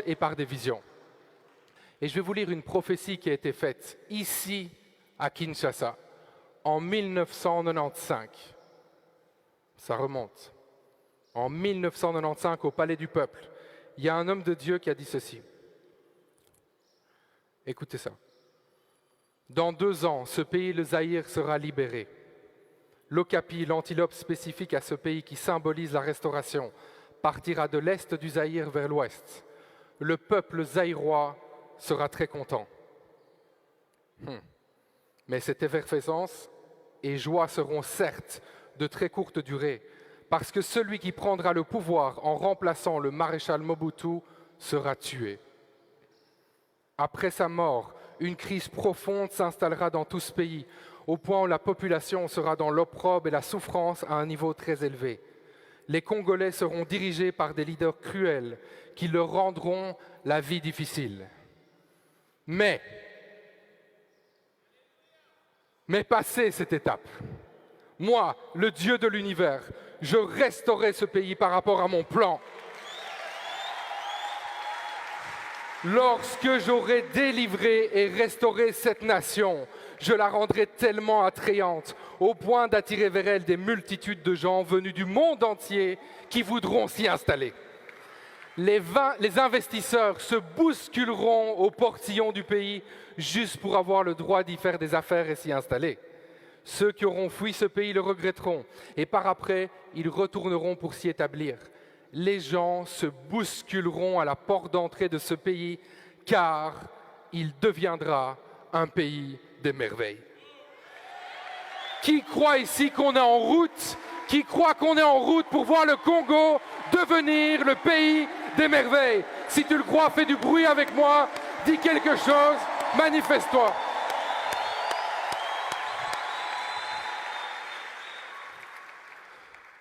et par des visions. Et je vais vous lire une prophétie qui a été faite ici, à Kinshasa, en 1995. Ça remonte. En 1995, au Palais du Peuple, il y a un homme de Dieu qui a dit ceci. Écoutez ça. Dans 2 ans, ce pays, le Zaïre, sera libéré. L'okapi, l'antilope spécifique à ce pays qui symbolise la restauration, partira de l'est du Zaïre vers l'ouest. Le peuple zaïrois sera très content. Mais cette effervescence et joie seront certes de très courte durée, parce que celui qui prendra le pouvoir en remplaçant le maréchal Mobutu sera tué. Après sa mort, une crise profonde s'installera dans tout ce pays, au point où la population sera dans l'opprobre et la souffrance à un niveau très élevé. Les Congolais seront dirigés par des leaders cruels qui leur rendront la vie difficile. Mais passé cette étape, moi, le Dieu de l'univers, je restaurerai ce pays par rapport à mon plan. Lorsque j'aurai délivré et restauré cette nation, je la rendrai tellement attrayante, au point d'attirer vers elle des multitudes de gens venus du monde entier qui voudront s'y installer. Les investisseurs se bousculeront au portillon du pays juste pour avoir le droit d'y faire des affaires et s'y installer. Ceux qui auront fui ce pays le regretteront et par après, ils retourneront pour s'y établir. Les gens se bousculeront à la porte d'entrée de ce pays car il deviendra un pays des merveilles. Qui croit ici qu'on est en route? Qui croit qu'on est en route pour voir le Congo devenir le pays des merveilles? Si tu le crois, fais du bruit avec moi, dis quelque chose, manifeste-toi.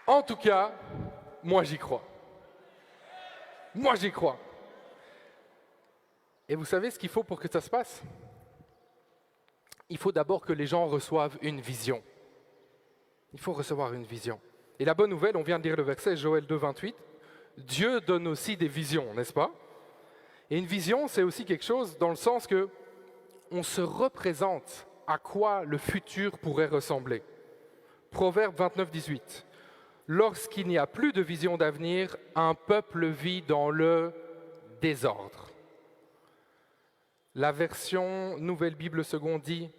En tout cas, moi j'y crois. Moi j'y crois. Et vous savez ce qu'il faut pour que ça se passe? Il faut d'abord que les gens reçoivent une vision. Il faut recevoir une vision. Et la bonne nouvelle, on vient de lire le verset, Joël 2, 28, Dieu donne aussi des visions, n'est-ce pas? Et une vision, c'est aussi quelque chose dans le sens que on se représente à quoi le futur pourrait ressembler. Proverbe 29, 18. Lorsqu'il n'y a plus de vision d'avenir, un peuple vit dans le désordre. La version Nouvelle Bible Seconde dit